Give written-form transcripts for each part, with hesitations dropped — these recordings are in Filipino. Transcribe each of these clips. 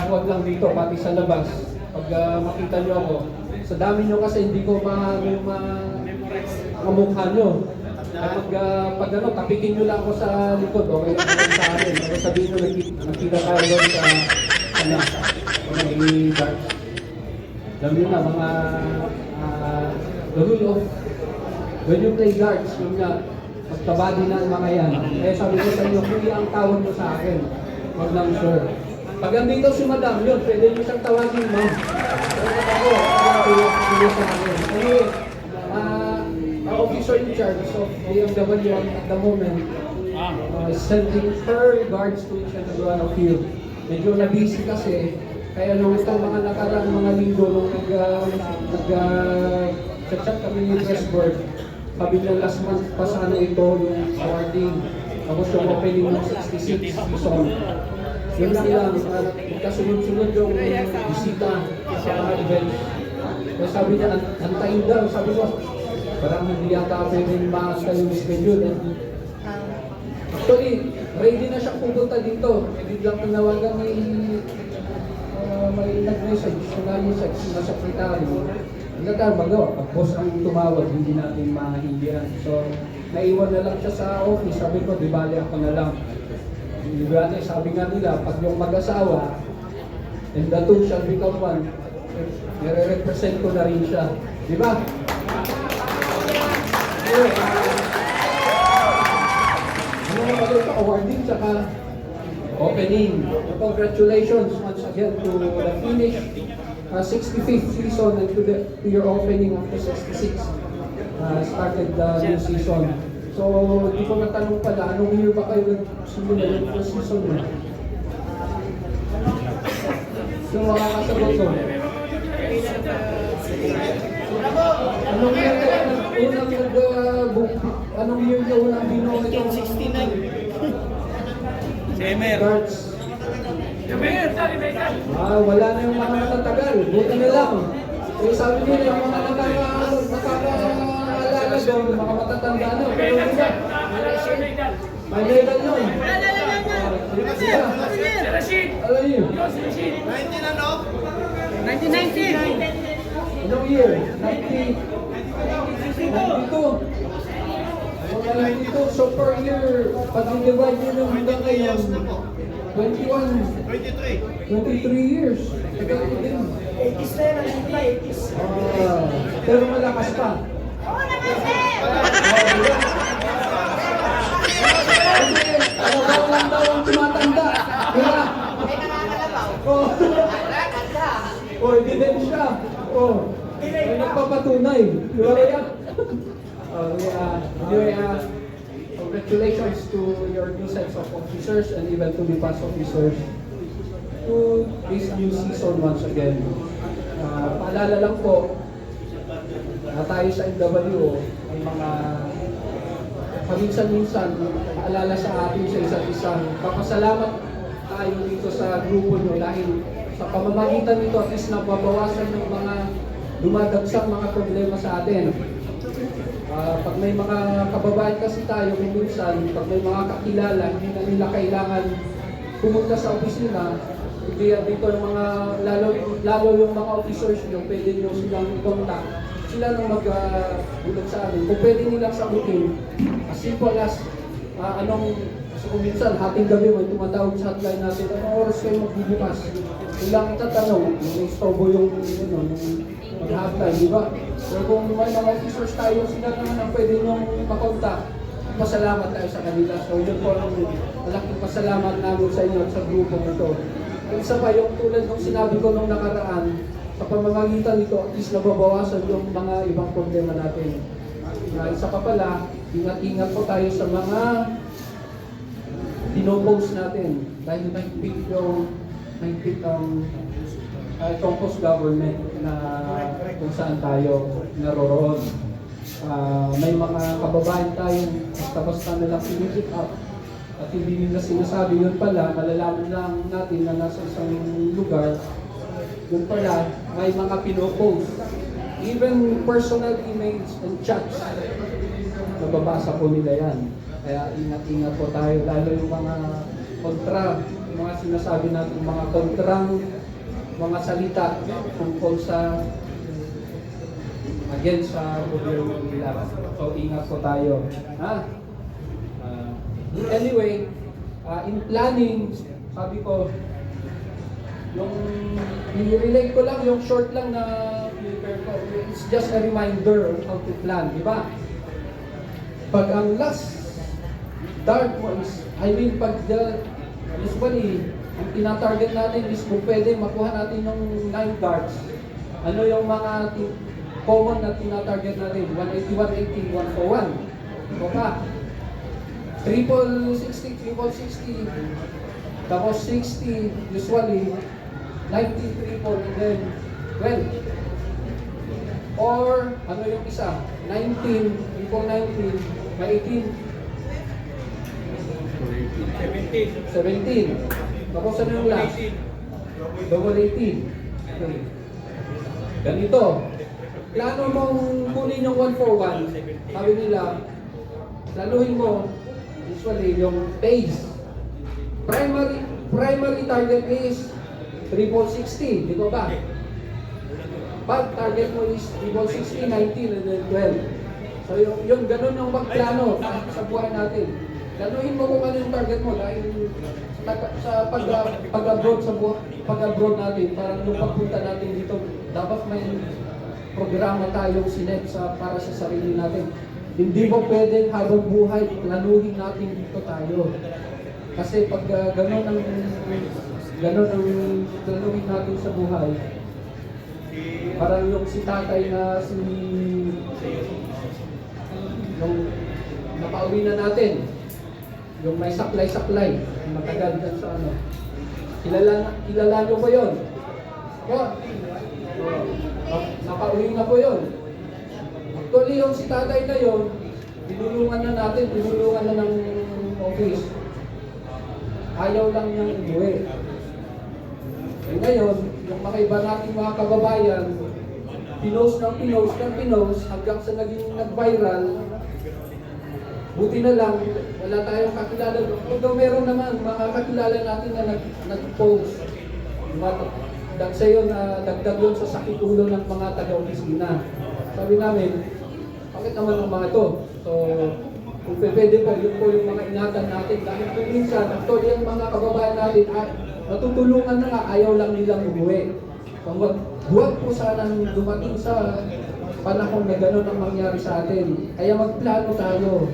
huwag lang dito, pati sa labas. Pag makita nyo ako, sa dami nyo kasi hindi ko mamukha nyo. Pag ano, tapikin nyo lang ako sa likod, okay lang ako sa akin. Pero sabihin nyo, nakita tayo doon sa mga darts. Alam nyo na, mga the rule of when you play darts, yun nga, magkabadi na ang mga yan. Kaya sabi ko sa inyo, hindi ang tawag mo sa akin. Huwag lang, sir. Pag andito si madam, yun, pwede nyo siyang tawagin, ma'am. Pero ako, hindi sa akin. Anyway, officer in charge of BMW at the moment, sending her regards to each and every one of you. Medyo na-busy kasi, kaya nung itong mga nakarang mga linggo, nung nag-chat kami ni Pressboard, sabi niya last month pa sana ito yung awarding. Tapos yung opening ng 66 season. Yun lang, kasunod-sunod yung bisita sa mga events. Kaya sabi niya, antayin daw, sabi ko, parang hindi yata pwedeng maasta yung schedule. Actually, ready na siyang pupunta dito. Biglang tinawagan may nag-message, na secretary. Hindi tayo magawa. Pag boss ang tumawag, hindi natin mahindihan. So, naiwan na lang siya sa office. Sabi ko, di bali ako na lang. Sabi nga nila, pag yung mag-asawa, and the two shall become one, nire-represent ko na rin siya. Di ba? Ano na pala ito? Awarding, tsaka opening. Congratulations once again to the finish 65th season and to your opening of the 66 started the new season. So, di ko natanong pala, anong year ba kayo nagsimula yung first season mo? So, makakasagot ko. Anong year kayo anong year kayo unang binuha ito? 1969. Semer. Darts. Wala na yung mga natatagal. Buti na lang. Eh, sabi nila yung mga nakakaalala doon, mga matatanda na. Pero di ba? May legal nun. Alam niyo? 19 ano? 1990. Anong year? 92. So per year, pag i-divide nyo ng hanggang ngayon, 23 years. Tagal ko din. 80s na yan, 80s. Pero malakas pa. Oo naman, sir! Ano lang daw ang tumatanda? Diba? May nakakalabaw. Ebidensya. May nagpapatunay. Diba kaya? Anyway, congratulations to your new sets of officers and even to the past officers to this new season once again. Paalala lang po na tayo sa MW ay mga paminsan-minsan paalala sa atin sa isa't isang papasalamat tayo dito sa grupo nyo dahil sa pamamagitan nito at least nababawasan yung mga dumadagsang mga problema sa atin. Pag may mga kababayan kasi tayo, minsan, pag may mga kakilala, hindi na nila kailangan pumunta sa opisina, hindi dito yung mga, lalo yung mga officers nyo, pwede nyo silang i-contact. Sila nang mag-ulat sa amin. Kung pwede nilang sagutin, as simple as, kasi kung minsan, hating gabi mo, tumatawag sa hotline natin, anong oras kayo magbubukas? Kung lang itatanong, may istorbo yung mag-hotline, di ba? Pero kung may mga officers tayo, sila naman ang pwede nyo makontak. Pasalamat tayo sa kanila. So yun po ang malaking pasalamat namin sa inyo at sa grupo nito. Isa pa, yung tulad ng sinabi ko nung nakaraan, sa pamamagitan nito, at least nababawasan yung mga ibang problema natin. Isa pa pala, ingat-ingat po tayo sa mga dinopost natin. Dahil may pit ang itong post-government na kung saan tayo naroroon. May mga kababayan tayong basta-basta nalang pinipit up at hindi nila sinasabi. Yun pala, malalaman lang natin na nasa isang lugar, yun pala, may mga pinopost. Even personal emails and chats, nababasa po nila yan. Kaya ingat-ingat po tayo, lalo yung mga kontra yung mga sinasabi natin, mga kontrang, mga salita tungkol sa against sa gobyerno nila. So ingat po tayo. Ha? Anyway, in planning, sabi ko, yung i-relate ko lang, yung short lang na prepare ko. It's just a reminder of how to plan, di ba? Pag ang last dart mo is, usually, ang tinatarget natin is kung pwede makuha natin yung 9 darts. Ano yung mga common na tinatarget natin? 180, 180, 141. Ito pa. Triple 60, tapos 60, usually, 90 triple, and then 12. Or, ano yung isa? 19, triple 19, may 18. 17. Tapos ano yung last? Double 18. Okay. Ganito. Plano mong kunin yung 141. Sabi nila, planuhin mo usually yung pace. Primary target is triple 60. Di ba ba? Pag target mo is triple 60, 19, and then 12. So yung ganun yung magplano sa buhay natin. Ganuhin mo kung ano yung target mo dahil sa pag-abroad pag-abroad natin, parang yung pagpunta natin dito, dapat may programa tayong sinet para sa sarili natin. Hindi mo pwedeng habang buhay, planuhin natin dito tayo. Kasi pag gano'n ang planuhin natin sa buhay, parang yung si tatay na nung napauwi na natin, yung may saklay-saklay, matagal dyan sa ano. Kilala nyo ba yun? Napauwi na po yun. Actually, yung si tatay na yun, tinulungan na natin, tinulungan na ng office. Ayaw lang niyang umuwi. Eh ngayon, yung mga iba nating mga kababayan, pinost hanggang sa naging nag-viral. Buti na lang, wala tayong kakilala. Although meron naman mga kakilala natin na nag-post. Dagsa yun, dagdag yun sa sakit ulo ng mga taga-opisina. Sabi namin, bakit naman ang mga to? So, kung pwede po, yun po yung mga ingatan natin. Dahil kung minsan, actually yung mga kababayan natin, natutulungan na nga, ayaw lang nilang umuwi. So, huwag po sanang dumating sa panahon na gano'n ang mangyari sa atin. Kaya magplano tayo.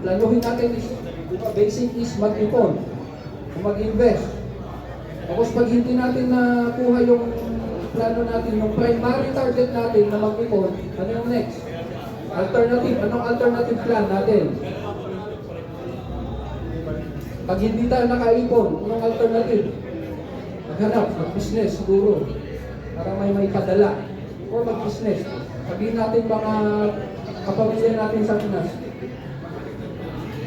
Planuhin natin is, basic is mag-ipon, mag-invest. Tapos pag hindi natin nakuha yung plano natin, yung primary target natin na mag-ipon, ano yung next? Alternative. Anong alternative plan natin? Pag hindi tayo nakaipon, anong alternative? Maghanap, mag-business siguro. Para may padala. O mag-business. Sabihin natin mga kapamilya natin sa Pinas,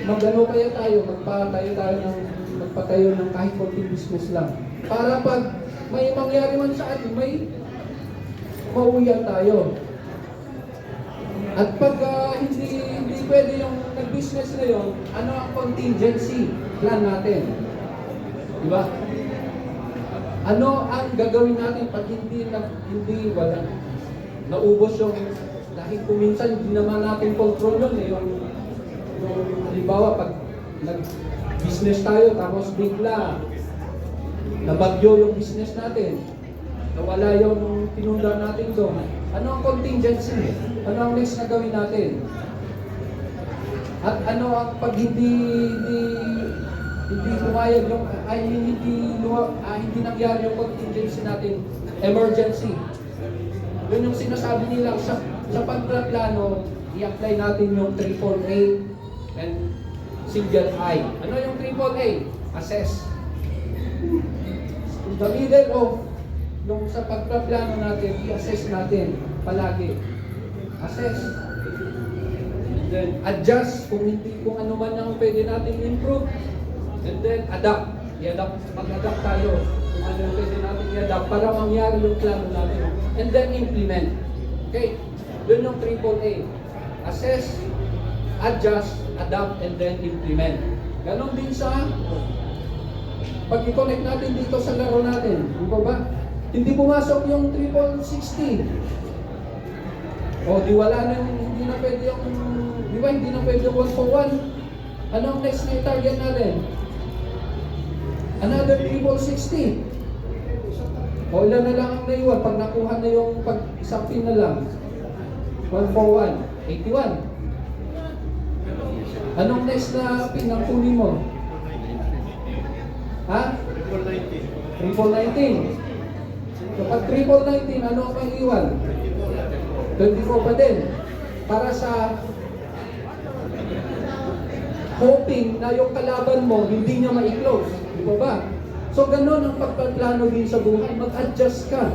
magano kaya tayo, magpatayo ng kahit konting business lang. Para pag may mangyari man sa atin, may mauwian tayo. At pag hindi pwede yung nag-business na yun, ano ang contingency plan natin? Diba? Ano ang gagawin natin pag hindi wala? Naubos yung, dahil kung minsan hindi naman natin control yun eh, yung halimbawa, pag nag-business tayo, tapos bigla, nabagyo yung business natin, nawala yung pinunda natin doon, ano ang contingency? Ano ang next na gawin natin? At ano ang pag hindi lumayag yung, hindi nangyari yung contingency natin, emergency. Yun yung sinasabi nila, sa pagplano, i-apply natin yung AAA and single I. Ano yung AAA? Assess. In the middle of yung sa pagpaplano natin, i-assess natin palagi. Assess. And then adjust kung ano man ang pwede natin improve. And then adapt. Mag-adapt tayo kung ano yung pwede natin i-adapt para mangyari yung plano natin. And then implement. Okay? Yun yung AAA. Assess, adjust, adapt, and then implement. Ganon din sa pag i-connect natin dito sa laro natin, di ba? Hindi pumasok yung 60. O di wala na yung, hindi na pwede yung, di ba, hindi na pwede yung 1-for-1. Ano ang next na i-target natin? Another 60. O ilan na lang ang naiwan pag nakuha na yung isang pin na lang. 1-for-1, 81. Anong next na pin ang kunin mo? Ha? 3-4-19. Kapag 3-4-19, ano ang maiiwan? 24 pa din. Para sa hoping na yung kalaban mo hindi niya ma-close. Di ba ba? So ganun ang pagpaplano din sa buhay. Mag-adjust ka.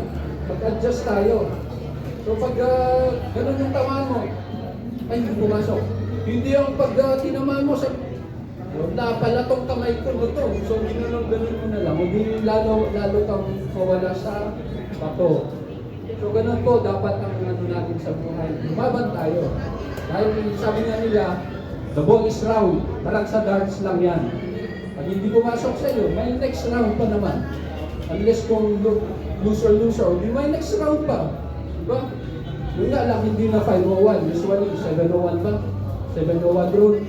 Mag-adjust tayo. So pag ganun yung tamaan mo, ay hindi pumasok. Hindi yung pag tinamaan mo sa napalatong kamay ko na to. So ganun mo na lang. Hindi lalo kang mawala sa bato. So ganun po dapat ang ano natin sa buhay. Lumaban tayo. Dahil sabi nga nila, the ball is round. Parang sa darts lang yan. Pag hindi pumasok sa iyo, may next round pa naman. Unless kung loser, di may next round pa. Diba? Yun nga lang, hindi na 501. Usually, 701 ba? 701 rule.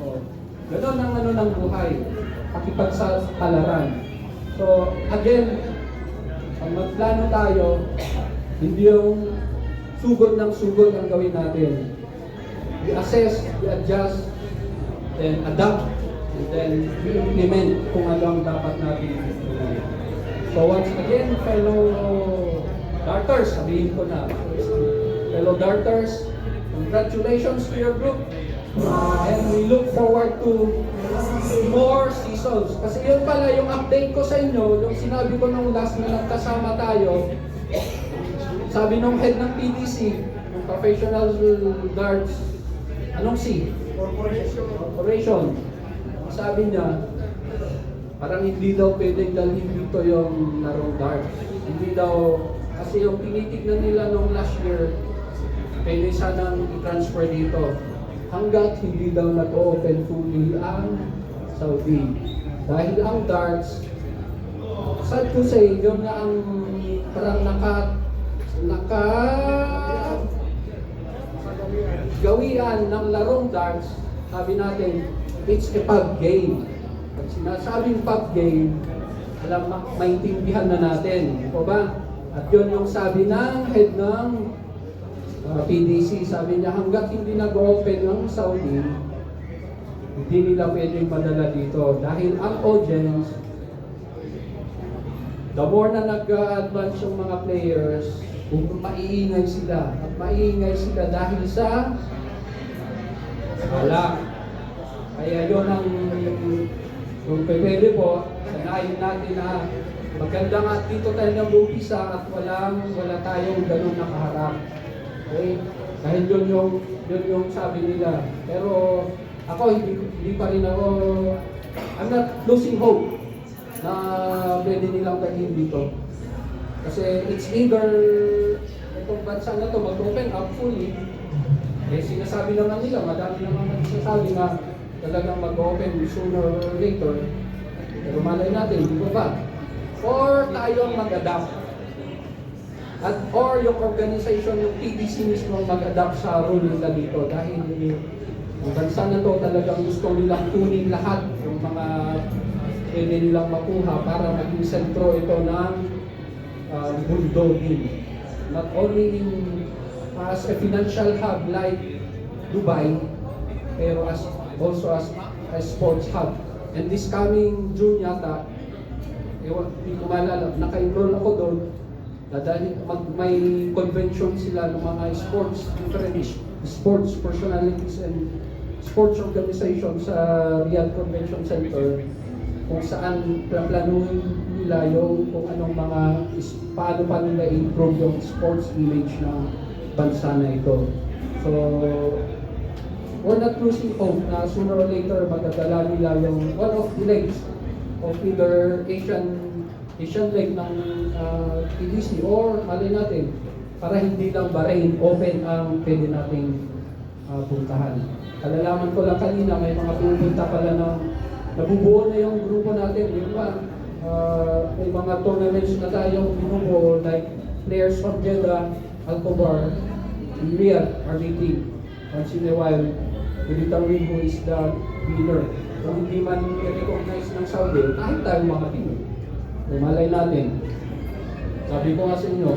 O, ganun ang ano ng buhay. Pakipagsalaran. So, again, pag magplano tayo, hindi yung sugod ng sugod ang gawin natin. We assess, we adjust, then adapt, and then we implement kung ano ang dapat natin gawin. So once again, fellow darters, sabihin ko na, fellow darters, congratulations to your group. And we look forward to more seasons. Kasi yun pala yung update ko sa inyo, yung sinabi ko nung last na nagkasama tayo, sabi nung head ng PDC, ng Professional Darts, anong C? Corporation. Sabi niya, parang hindi daw pwedeng dalhin dito yung larong darts. Hindi daw, kasi yung tinitignan nila nung last year, pwede sanang i-transfer dito. Hanggat hindi daw nag-open fully ang Saudi. Dahil ang darts, sad to say, yun nga ang parang gawian ng larong darts, sabi natin, it's a pub game. Pag sinasabing pub game, maintindihan na natin. O ba? At yun yung sabi ng head ng PDC, sabi niya hanggat hindi nag-open ng Saudi, hindi nila pwedeng madala dito. Dahil ang audience, the more na nag-advance yung mga players, maiingay sila. At maiingay sila dahil sa wala. Kaya yun ang kung pwede po, sanayin natin na maganda nga dito tayo nag-umpisa at wala tayong ganun nakaharap. Okay? Dahil yun yung sabi nila. Pero ako hindi pa rin ako, I'm not losing hope na pwede nilang dalhin dito. Kasi it's either itong bansa na to mag-open up fully, sinasabi naman nila, madami naman nagsasabi na talagang mag-open sooner or later. Pero malay natin, di ba? Or tayong mag-adapt. At or yung organization, yung PDC mismo mag-adapt sa rule nila dito. Dahil yung bansa na to talagang gusto nilang kunin lahat yung mga pwede nilang makuha para maging sentro ito ng mundo din. Not only as a financial hub like Dubai, pero also as a sports hub. And this coming June yata, hindi ko maalala, naka-enroll ako doon. Dahil may convention sila ng mga different sports personalities and sports organizations sa Riyadh Convention Center, kung saan planuhin nila yung kung anong paano pa nila improve yung sports image ng bansa na ito. So, we're not losing hope na sooner or later magdadala nila yung one of the legs of either Asian leg ng PDC or malay natin para hindi lang Bahrain open ang pwede nating puntahan. Kalalaman ko lang kanina may mga pupunta pala ng nabubuo na yung grupo natin, yung may mga tournaments na tayong binubuo like players from Jeddah, Alcobar, Riyadh, our team. Once in a while, we determine who is the winner. Kung hindi man i-recognize ng Saudi, kahit tayo mga Pinoy. Malay natin. Sabi ko nga sa inyo,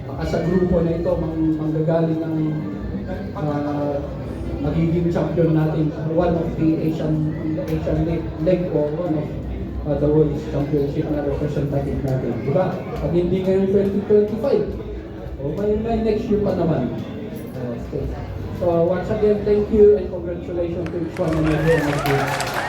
baka sa grupo na ito, manggagaling ng magiging champion natin, one of the Asian leg o one of the World Championship na representative natin. Diba? Pag hindi ngayon 2025, may next year pa naman. Okay. So once again, thank you and congratulations to each one and everyone.